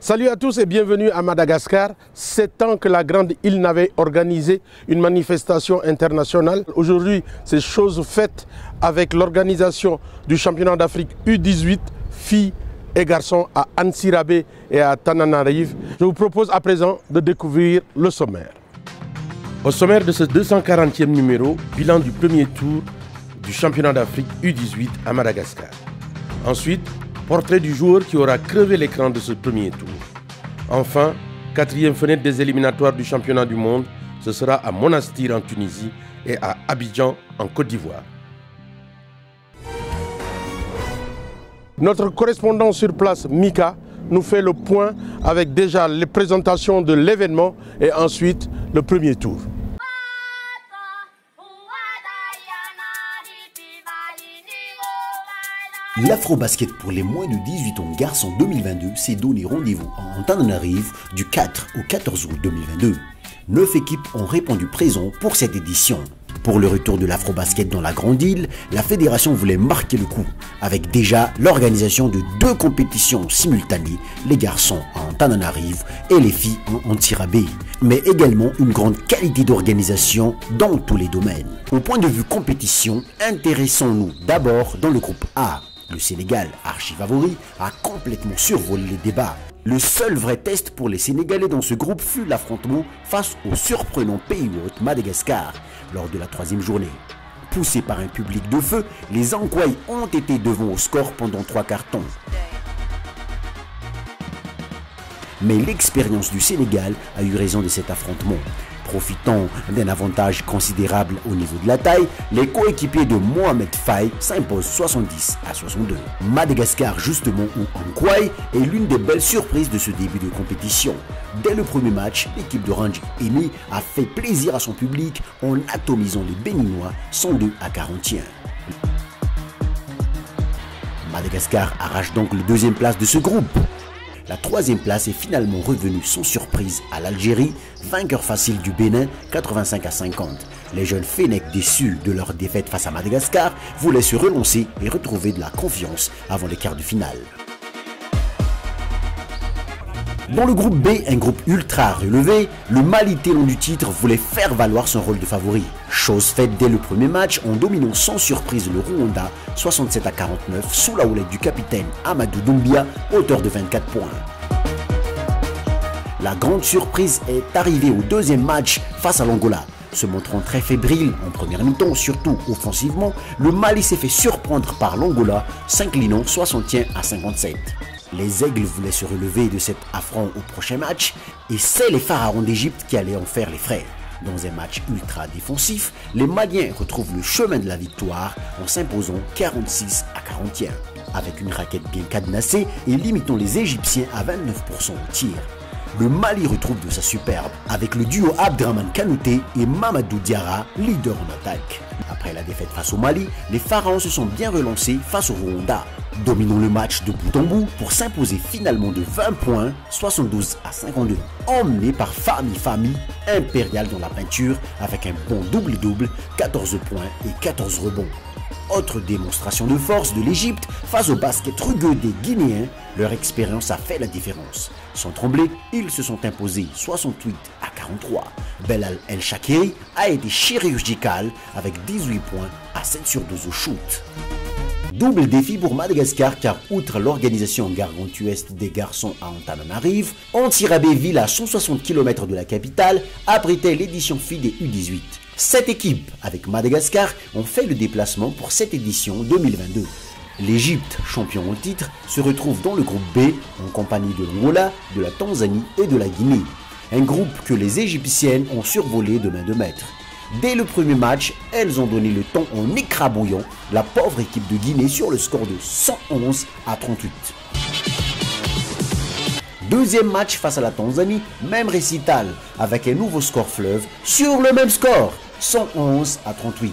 Salut à tous et bienvenue à Madagascar. 7 ans que la grande île n'avait organisé une manifestation internationale. Aujourd'hui, c'est chose faite avec l'organisation du championnat d'Afrique U18, filles et garçons à Antsirabe et à Tananarive. Je vous propose à présent de découvrir le sommaire. Au sommaire de ce 240e numéro, bilan du premier tour du championnat d'Afrique U18 à Madagascar. Ensuite, portrait du joueur qui aura crevé l'écran de ce premier tour. Enfin, 4e fenêtre des éliminatoires du championnat du monde, ce sera à Monastir en Tunisie et à Abidjan en Côte d'Ivoire. Notre correspondant sur place, Mika, nous fait le point avec déjà les présentations de l'événement et ensuite le premier tour. L'Afro-Basket pour les moins de 18 ans garçons 2022 s'est donné rendez-vous en Antananarive du 4 au 14 août 2022. 9 équipes ont répondu présent pour cette édition. Pour le retour de l'Afro-Basket dans la grande île, la fédération voulait marquer le coup, avec déjà l'organisation de 2 compétitions simultanées, les garçons en Antananarive et les filles en Antsirabe, mais également une grande qualité d'organisation dans tous les domaines. Au point de vue compétition, intéressons-nous d'abord dans le groupe A. Le Sénégal, archi-favori, a complètement survolé les débats. Le seul vrai test pour les Sénégalais dans ce groupe fut l'affrontement face au surprenant pays hôte Madagascar lors de la 3e journée. Poussés par un public de feu, les Ankwai ont été devant au score pendant 3 quarts temps. Mais l'expérience du Sénégal a eu raison de cet affrontement. Profitant d'un avantage considérable au niveau de la taille, les coéquipiers de Mohamed Faye s'imposent 70 à 62. Madagascar, justement, ou Ankwai, est l'une des belles surprises de ce début de compétition. Dès le premier match, l'équipe de Ranji Eni a fait plaisir à son public en atomisant les Béninois 102 à 41. Madagascar arrache donc la 2e place de ce groupe. La 3e place est finalement revenue sans surprise à l'Algérie, vainqueur facile du Bénin, 85 à 50. Les jeunes Fennecs, déçus de leur défaite face à Madagascar, voulaient se relancer et retrouver de la confiance avant les quarts de finale. Dans le groupe B, un groupe ultra relevé, le Mali, télan du titre, voulait faire valoir son rôle de favori. Chose faite dès le premier match en dominant sans surprise le Rwanda 67 à 49 sous la houlette du capitaine Amadou Doumbia, auteur de 24 points. La grande surprise est arrivée au 2e match face à l'Angola. Se montrant très fébrile en première mi-temps, surtout offensivement, le Mali s'est fait surprendre par l'Angola, s'inclinant 61 à 57. Les Aigles voulaient se relever de cet affront au prochain match et c'est les Pharaons d'Égypte qui allaient en faire les frais. Dans un match ultra défensif, les Maliens retrouvent le chemin de la victoire en s'imposant 46 à 41. Avec une raquette bien cadenassée et limitant les Égyptiens à 29% au tir. Le Mali retrouve de sa superbe avec le duo Abdraman Kanouté et Mamadou Diarra, leader en attaque. Après la défaite face au Mali, les Pharaons se sont bien relancés face au Rwanda, dominant le match de bout en bout pour s'imposer finalement de 20 points, 72 à 52. Emmené par Fami, impérial dans la peinture avec un bon double-double, 14 points et 14 rebonds. Autre démonstration de force de l'Égypte face au basket rugueux des Guinéens, leur expérience a fait la différence. Sans trembler, ils se sont imposés 68 à 43. Belal El Shakiri a été chirurgical avec 18 points à 7 sur 12 au shoot. Double défi pour Madagascar car outre l'organisation gargantuesque des garçons à Antananarive, Antsirabe, ville à 160 km de la capitale, abritait l'édition filles des U18. 7 équipes avec Madagascar ont fait le déplacement pour cette édition 2022. L'Égypte, champion en titre, se retrouve dans le groupe B en compagnie de l'Angola, de la Tanzanie et de la Guinée. Un groupe que les Égyptiennes ont survolé de main de maître. Dès le premier match, elles ont donné le ton en écrabouillant la pauvre équipe de Guinée sur le score de 111 à 38. Deuxième match face à la Tanzanie, même récital, avec un nouveau score fleuve sur le même score, 111 à 38.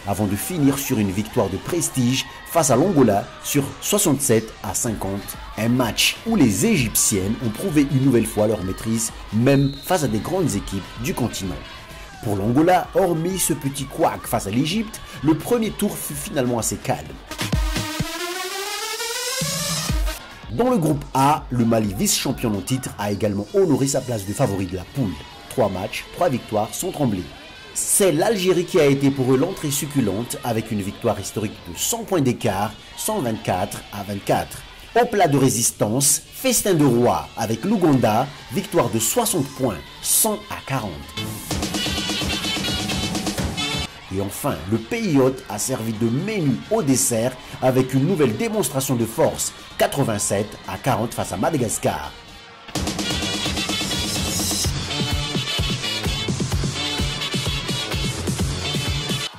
Avant de finir sur une victoire de prestige face à l'Angola sur 67 à 50. Un match où les Égyptiennes ont prouvé une nouvelle fois leur maîtrise, même face à des grandes équipes du continent. Pour l'Angola, hormis ce petit couac face à l'Égypte, le premier tour fut finalement assez calme. Dans le groupe A, le Mali, vice-champion en titre, a également honoré sa place de favori de la poule. 3 matchs, 3 victoires sans trembler. C'est l'Algérie qui a été pour eux l'entrée succulente avec une victoire historique de 100 points d'écart, 124 à 24. Au plat de résistance, festin de roi avec l'Ouganda, victoire de 60 points, 100 à 40. Et enfin, le pays hôte a servi de menu au dessert avec une nouvelle démonstration de force, 87 à 40 face à Madagascar.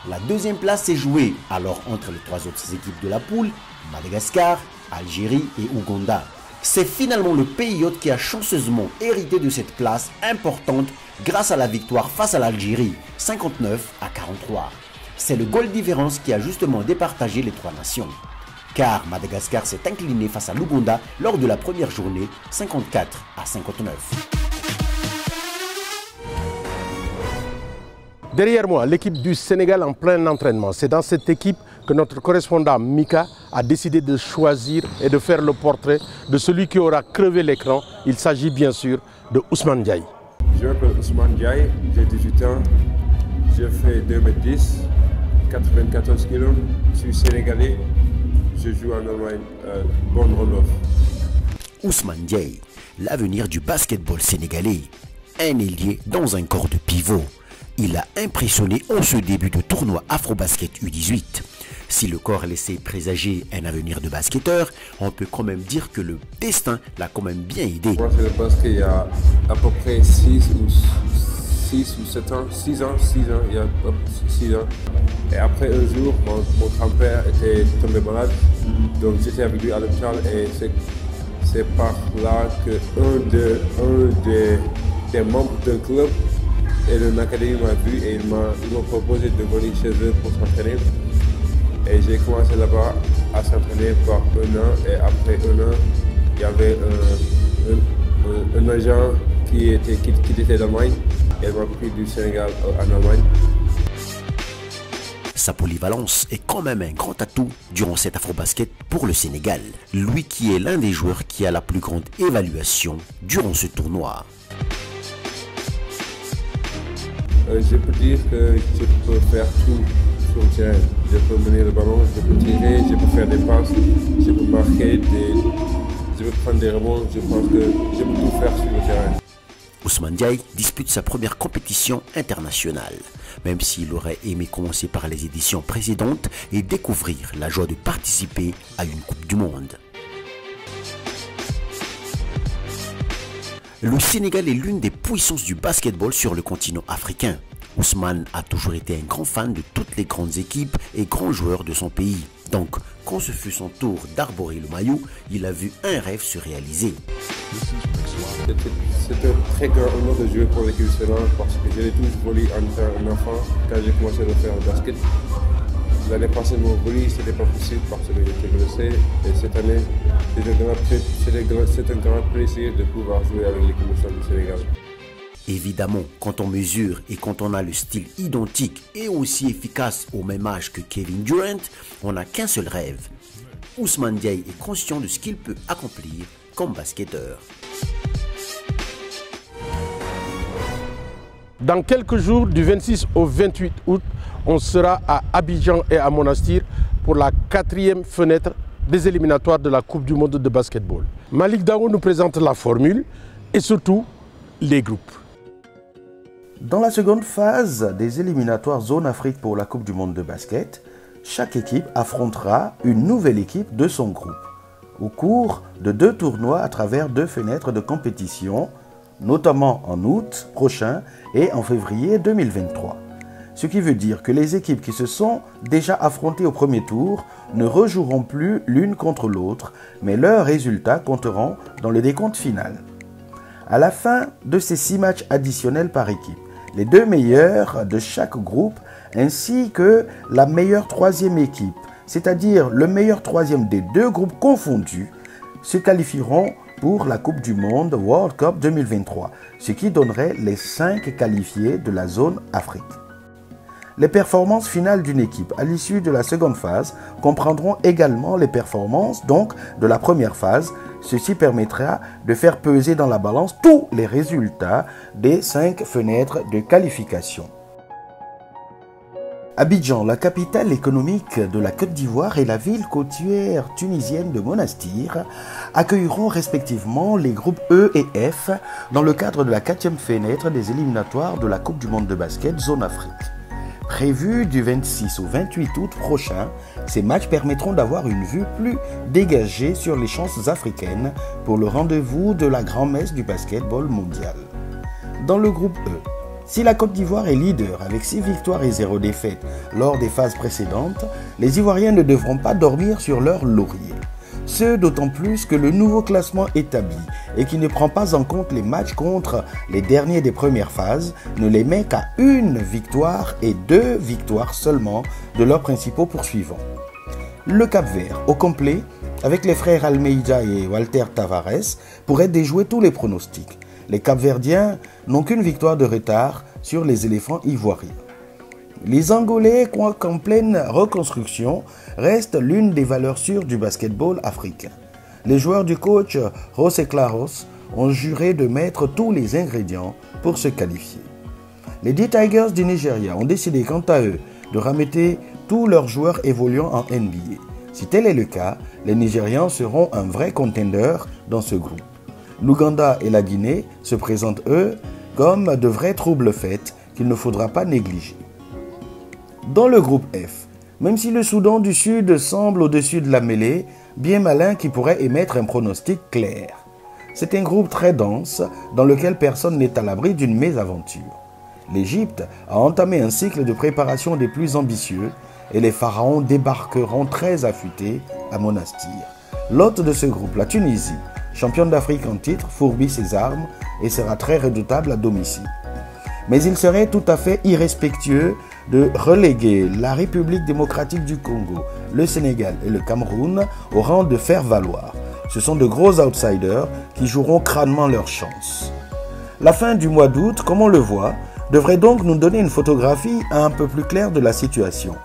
La deuxième place s'est jouée alors entre les 3 autres équipes de la poule, Madagascar, Algérie et Ouganda. C'est finalement le pays hôte qui a chanceusement hérité de cette place importante grâce à la victoire face à l'Algérie, 59 à 43. C'est le goal différence qui a justement départagé les 3 nations. Car Madagascar s'est incliné face à l'Ouganda lors de la première journée, 54 à 59. Derrière moi, l'équipe du Sénégal en plein entraînement. C'est dans cette équipe que notre correspondant Mika a décidé de choisir et de faire le portrait de celui qui aura crevé l'écran. Il s'agit bien sûr de Ousmane Ndiaye. Je m'appelle Ousmane Ndiaye, j'ai 18 ans, je fais 2m10, 94 kg, je suis sénégalais, je joue en Allemagne, Bonn Roloff. Ousmane Ndiaye, l'avenir du basketball sénégalais. Un ailier dans un corps de pivot. Il a impressionné en ce début de tournoi Afrobasket U18. Si le corps laissait présager un avenir de basketteur, on peut quand même dire que le destin l'a quand même bien aidé. Moi, c'est le basket il y a à peu près 6 ou 7 ans, 6 ans, il y a 6 ans. Et après un jour, mon grand-père était tombé malade, donc j'étais avec lui à l'hôpital et c'est par là que des membres d'un club et de l'académie m'a vu et ils m'ont proposé de venir chez eux pour s'entraîner. Et j'ai commencé là-bas à s'entraîner par 1 an et après 1 an, il y avait un agent qui était d'Allemagne et il m'a pris du Sénégal en Allemagne. Sa polyvalence est quand même un grand atout durant cet Afrobasket pour le Sénégal. Lui qui est l'un des joueurs qui a la plus grande évaluation durant ce tournoi. Je peux dire que je peux faire tout sur le terrain. Je peux mener le ballon, je peux tirer, je peux faire des passes, je peux marquer, je peux prendre des rebonds. Je pense que je peux tout faire sur le terrain. Ousmane Ndiaye dispute sa première compétition internationale, même s'il aurait aimé commencer par les éditions précédentes et découvrir la joie de participer à une Coupe du Monde. Le Sénégal est l'une des puissances du basketball sur le continent africain. Ousmane a toujours été un grand fan de toutes les grandes équipes et grands joueurs de son pays. Donc, quand ce fut son tour d'arborer le maillot, il a vu un rêve se réaliser. C'est un très grand honneur de jouer pour l'équipe sénégalaise parce que je l'ai toujours voulu en tant qu'enfant quand j'ai commencé à faire le basket. L'année passée, mon volley, ce n'était pas possible parce que j'étais blessé. Et cette année, c'est un grand plaisir de pouvoir jouer avec l'équipe nationale du Sénégal. Évidemment, quand on mesure et quand on a le style identique et aussi efficace au même âge que Kevin Durant, on n'a qu'un seul rêve. Ousmane Ndiaye est conscient de ce qu'il peut accomplir comme basketteur. Dans quelques jours, du 26 au 28 août, on sera à Abidjan et à Monastir pour la 4e fenêtre des éliminatoires de la Coupe du Monde de basketball. Malik Daou nous présente la formule et surtout les groupes. Dans la seconde phase des éliminatoires Zone Afrique pour la Coupe du Monde de basket, chaque équipe affrontera une nouvelle équipe de son groupe au cours de 2 tournois à travers 2 fenêtres de compétition, notamment en août prochain et en février 2023. Ce qui veut dire que les équipes qui se sont déjà affrontées au premier tour ne rejoueront plus l'une contre l'autre, mais leurs résultats compteront dans le décompte final. À la fin de ces 6 matchs additionnels par équipe, les 2 meilleurs de chaque groupe ainsi que la meilleure 3e équipe, c'est-à-dire le meilleur 3e des 2 groupes confondus, se qualifieront pour la Coupe du Monde World Cup 2023, ce qui donnerait les 5 qualifiés de la zone Afrique. Les performances finales d'une équipe à l'issue de la seconde phase comprendront également les performances donc de la première phase. Ceci permettra de faire peser dans la balance tous les résultats des 5 fenêtres de qualification. Abidjan, la capitale économique de la Côte d'Ivoire, et la ville côtière tunisienne de Monastir accueilleront respectivement les groupes E et F dans le cadre de la 4e fenêtre des éliminatoires de la Coupe du monde de basket Zone Afrique. Prévus du 26 au 28 août prochain, ces matchs permettront d'avoir une vue plus dégagée sur les chances africaines pour le rendez-vous de la grand-messe du basketball mondial. Dans le groupe E, si la Côte d'Ivoire est leader avec 6 victoires et 0 défaites lors des phases précédentes, les Ivoiriens ne devront pas dormir sur leur laurier. Ce d'autant plus que le nouveau classement établi et qui ne prend pas en compte les matchs contre les derniers des premières phases ne les met qu'à 1 victoire et 2 victoires seulement de leurs principaux poursuivants. Le Cap-Vert, au complet, avec les frères Almeida et Walter Tavares, pourrait déjouer tous les pronostics. Les Cap-Verdiens n'ont qu'une victoire de retard sur les éléphants ivoiriens. Les Angolais, quoique en pleine reconstruction, restent l'une des valeurs sûres du basketball africain. Les joueurs du coach José Claros ont juré de mettre tous les ingrédients pour se qualifier. Les D-Tigers du Nigeria ont décidé quant à eux de rameuter tous leurs joueurs évoluant en NBA. Si tel est le cas, les Nigérians seront un vrai contender dans ce groupe. L'Ouganda et la Guinée se présentent, eux, comme de vrais troubles faits qu'il ne faudra pas négliger. Dans le groupe F, même si le Soudan du Sud semble au-dessus de la mêlée, bien malin qui pourrait émettre un pronostic clair. C'est un groupe très dense dans lequel personne n'est à l'abri d'une mésaventure. L'Égypte a entamé un cycle de préparation des plus ambitieux et les pharaons débarqueront très affûtés à Monastir. L'hôte de ce groupe, la Tunisie, championne d'Afrique en titre, fourbit ses armes et sera très redoutable à domicile. Mais il serait tout à fait irrespectueux de reléguer la République démocratique du Congo, le Sénégal et le Cameroun au rang de faire-valoir. Ce sont de gros outsiders qui joueront crânement leur chance. La fin du mois d'août, comme on le voit, devrait donc nous donner une photographie un peu plus claire de la situation.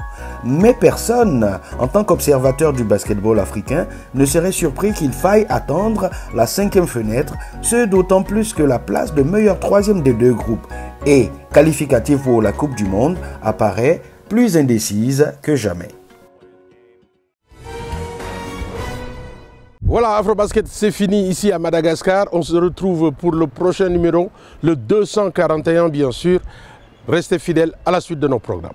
Mais personne, en tant qu'observateur du basketball africain, ne serait surpris qu'il faille attendre la 5e fenêtre, ce d'autant plus que la place de meilleur 3e des 2 groupes et qualificative pour la Coupe du Monde apparaît plus indécise que jamais. Voilà, Afrobasket, c'est fini ici à Madagascar. On se retrouve pour le prochain numéro, le 241 bien sûr. Restez fidèles à la suite de nos programmes.